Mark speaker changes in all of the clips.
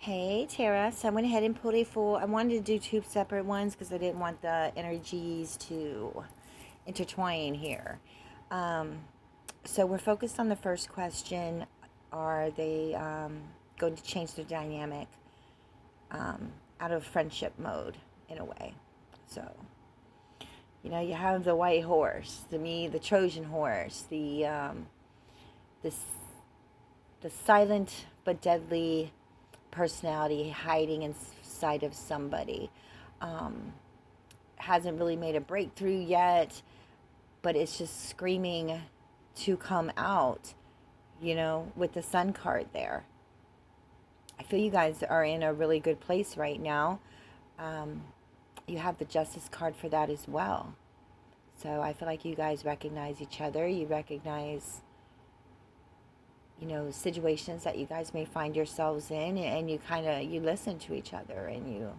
Speaker 1: Hey Tara, so I went ahead and pulled a full. I wanted to do two separate ones because I didn't want the energies to intertwine here. Um, so we're focused on the first question: Are they going to change their dynamic out of friendship mode in a way? So you have the white horse, the Trojan horse, the the silent but deadly personality hiding inside of somebody. Um, hasn't really made a breakthrough yet, but it's just screaming to come out, with the sun card there. I feel you guys are in a really good place right now. Um, you have the justice card for that as well. So I feel like you guys recognize each other. You recognize, situations that you guys may find yourselves in, and you listen to each other and you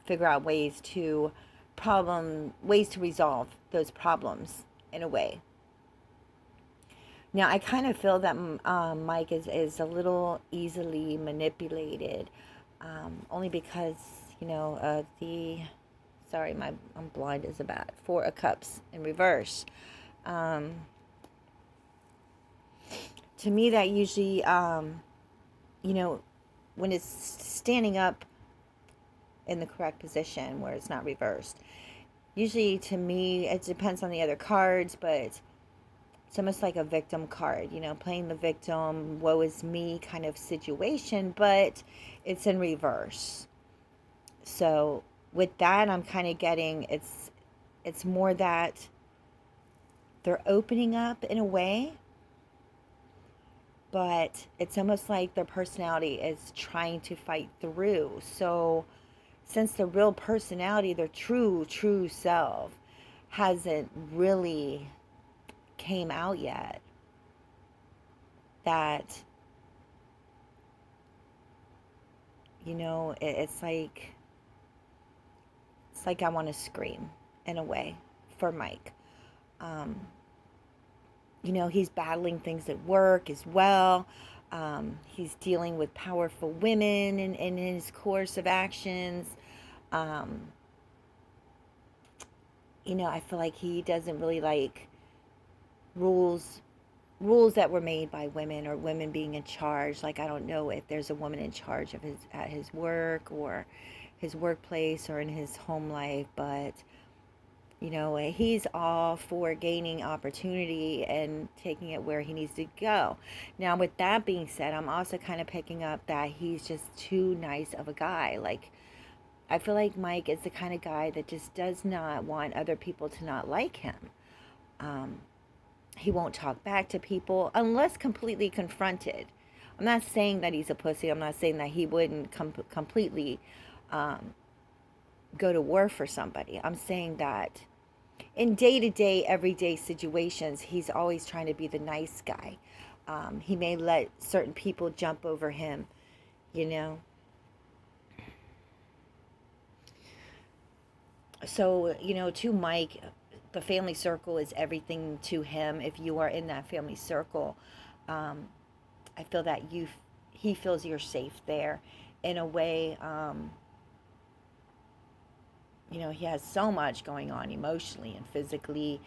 Speaker 1: figure out ways to resolve those problems in a way. Now, I kind of feel that Mike is a little easily manipulated, only because, sorry, I'm blind as a bat. Four of Cups in reverse. Um, to me, that usually, you know, when it's standing up in the correct position where it's not reversed, usually to me, it depends on the other cards, but it's almost like a victim card, playing the victim, woe is me kind of situation, but it's in reverse. So with that, I'm kind of getting it's more that they're opening up in a way, but it's almost like their personality is trying to fight through. So since the real personality, their true self, hasn't really came out yet, that it's like I want to scream in a way for Mike. Um, he's battling things at work as well. He's dealing with powerful women in his course of actions. Um, I feel like he doesn't really like rules rules that were made by women or women being in charge. Like, I don't know if there's a woman in charge of his at his work or his workplace or in his home life, but he's all for gaining opportunity and taking it where he needs to go. Now, with that being said, I'm also kind of picking up that he's just too nice of a guy. Like, I feel like Mike is the kind of guy that just does not want other people to not like him. Um, he won't talk back to people unless completely confronted. I'm not saying that he's a pussy. I'm not saying that he wouldn't completely um, go to war for somebody. I'm saying that in day to day, everyday situations, he's always trying to be the nice guy. He may let certain people jump over him, you know. So, to Mike, the family circle is everything to him. If you are in that family circle, um, I feel that he feels you're safe there in a way. He has so much going on emotionally and physically,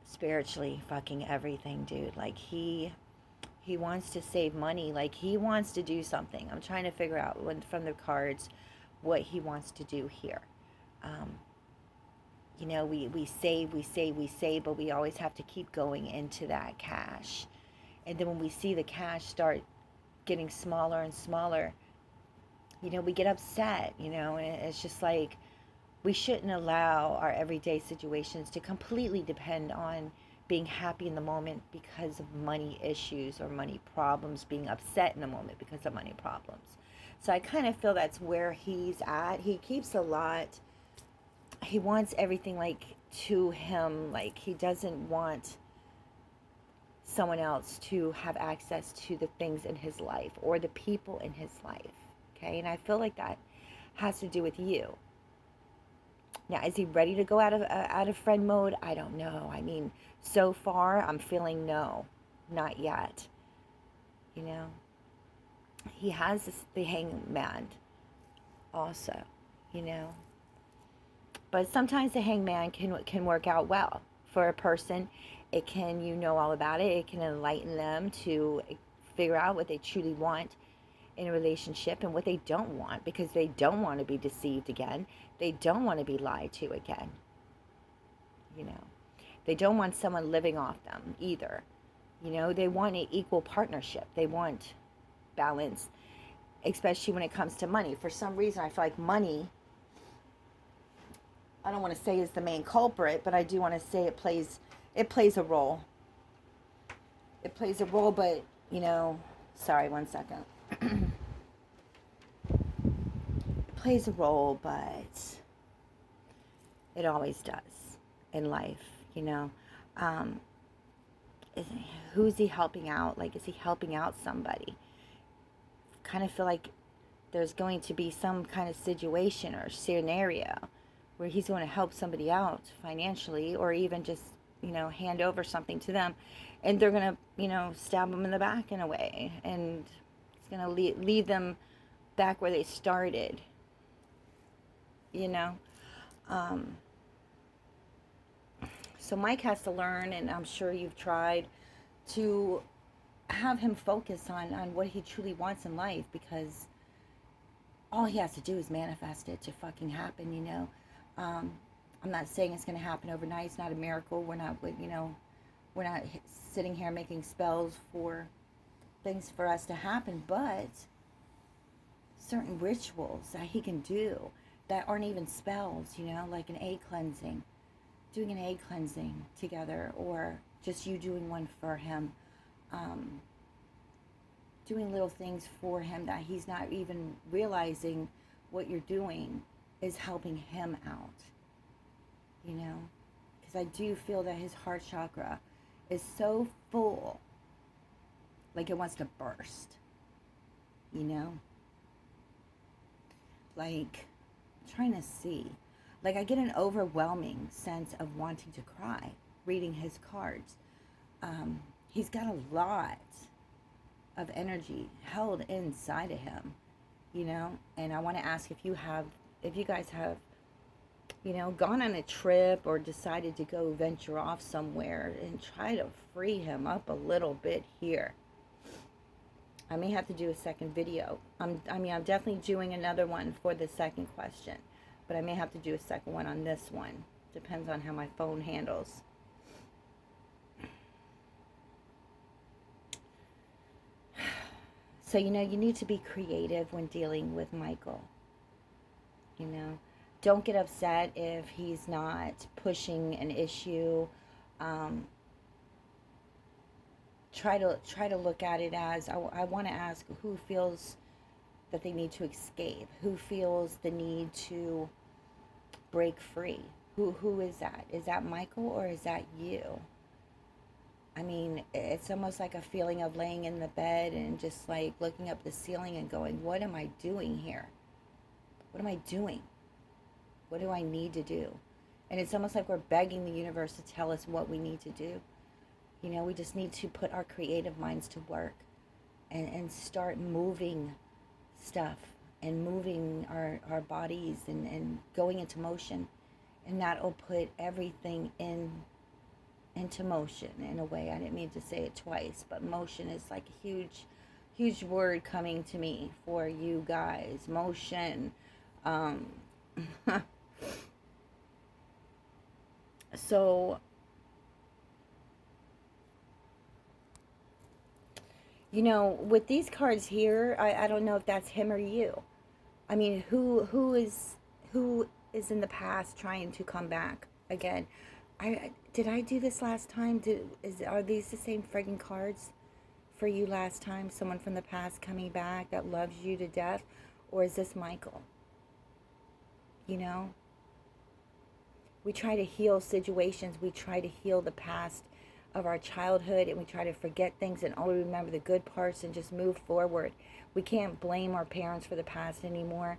Speaker 1: spiritually, fucking everything, dude. Like, he wants to save money. Like, he wants to do something. I'm trying to figure out from the cards what he wants to do here. Um, we save, but we always have to keep going into that cash. And then when we see the cash start getting smaller and smaller, we get upset, and it's just like we shouldn't allow our everyday situations to completely depend on being happy in the moment because of money issues or money problems, being upset in the moment because of money problems. So I kind of feel that's where he's at. He keeps a lot, he wants everything like to him, like he doesn't want someone else to have access to the things in his life or the people in his life. Okay, and I feel like that has to do with you. Now, is he ready to go out of friend mode? I don't know. I mean, so far I'm feeling no, not yet. You know, he has the hangman also, you know. But sometimes the hangman can work out well for a person. It can, you know all about it. It can enlighten them to figure out what they truly want in a relationship and what they don't want, because they don't want to be deceived again. They don't want to be lied to again. You know, they don't want someone living off them either. You know, they want an equal partnership. They want balance, especially when it comes to money. For some reason, I feel like money, I don't want to say is the main culprit, but I do want to say it plays a role. It plays a role, but you know, sorry, one second. It plays a role, but it always does in life, you know. Um, who's he helping out? Like, is he helping out somebody? Kind of feel like there's going to be some kind of situation or scenario where he's going to help somebody out financially, or even just, you know, hand over something to them, and they're going to, you know, stab them in the back in a way, and it's going to lead them back where they started, you know. Um, so Mike has to learn, and I'm sure you've tried to have him focus on what he truly wants in life, because all he has to do is manifest it to fucking happen, you know. Um, I'm not saying it's going to happen overnight. It's not a miracle. We're not, you know, we're not sitting here making spells for things for us to happen, but certain rituals that he can do that aren't even spells, you know, like an egg cleansing, doing an egg cleansing together, or just you doing one for him, um, doing little things for him that he's not even realizing what you're doing is helping him out, you know, because I do feel that his heart chakra is so full, like it wants to burst, you know, like I'm trying to see, like I get an overwhelming sense of wanting to cry reading his cards. He's got a lot of energy held inside of him, you know, and I want to ask if you guys have, you know, gone on a trip or decided to go venture off somewhere and try to free him up a little bit here. I may have to do a second video. I'm definitely doing another one for the second question, but I may have to do a second one on this one. Depends on how my phone handles. So, you know, you need to be creative when dealing with Michael. You know, don't get upset if he's not pushing an issue. Um, try to look at it as I want to ask who feels that they need to escape, who feels the need to break free. Who is that? Is that Michael or is that you? I mean, it's almost like a feeling of laying in the bed and just like looking up the ceiling and going, what am I doing here? What am I doing? What do I need to do? And it's almost like we're begging the universe to tell us what we need to do. You know, we just need to put our creative minds to work and start moving stuff and moving our bodies and going into motion. And that'll put everything into motion in a way. I didn't mean to say it twice, but motion is like a huge word coming to me for you guys. Motion. So, you know, with these cards here, I don't know if that's him or you. I mean, who is in the past trying to come back again? Did I do this last time? Are these the same friggin' cards for you last time? Someone from the past coming back that loves you to death, or is this Michael? You know, we try to heal situations. We try to heal the past of our childhood, and we try to forget things and only remember the good parts and just move forward. We can't blame our parents for the past anymore.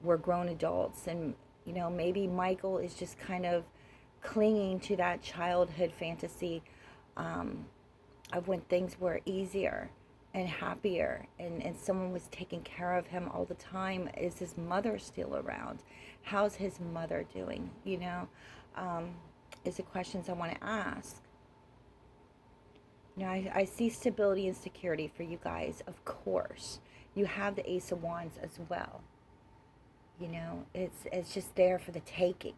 Speaker 1: We're grown adults, and you know, maybe Michael is just kind of clinging to that childhood fantasy of when things were easier, and happier, and someone was taking care of him all the time. Is his mother still around? How's his mother doing? Is the questions I want to ask. I see stability and security for you guys, of course. You have the Ace of Wands as well. It's just there for the taking,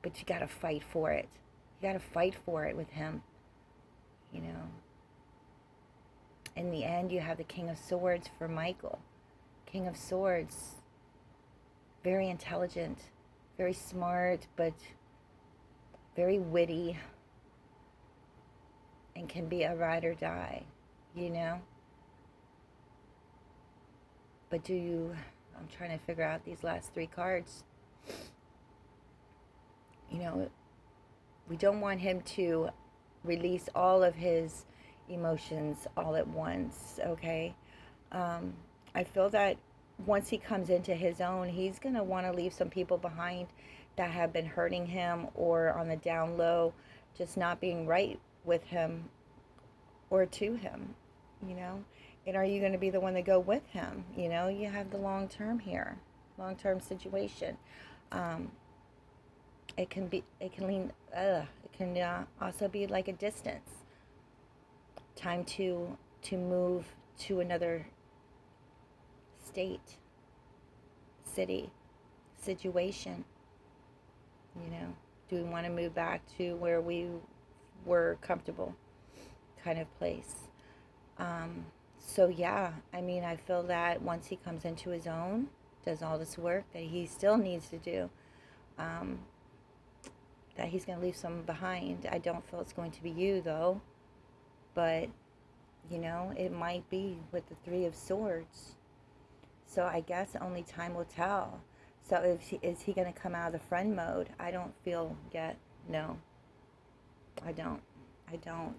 Speaker 1: but you got to fight for it. You got to fight for it with him. In the end, you have the King of Swords for Michael. King of Swords, very intelligent, very smart, but very witty, and can be a ride or die, But I'm trying to figure out these last 3 cards. We don't want him to release all of his emotions all at once, okay? I feel that once he comes into his own, he's going to want to leave some people behind that have been hurting him, or on the down low, just not being right with him or to him, And are you going to be the one to go with him? You have the long term here, long term situation. It can also be like a distance. Time to move to another state, city, situation. Do we want to move back to where we were comfortable, kind of place? So yeah, I feel that once he comes into his own, does all this work that he still needs to do, that he's going to leave some behind. I don't feel it's going to be you, though. But, it might be with the 3 of Swords. So I guess only time will tell. So is he going to come out of the friend mode? I don't feel yet. No. I don't.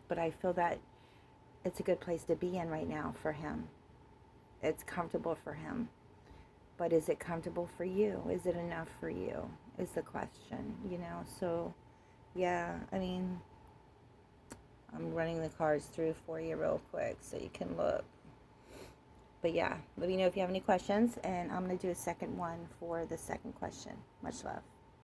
Speaker 1: But I feel that it's a good place to be in right now for him. It's comfortable for him. But is it comfortable for you? Is it enough for you? Is the question, So, yeah, I'm running the cards through for you real quick so you can look. But yeah, let me know if you have any questions, and I'm going to do a second one for the second question. Much love.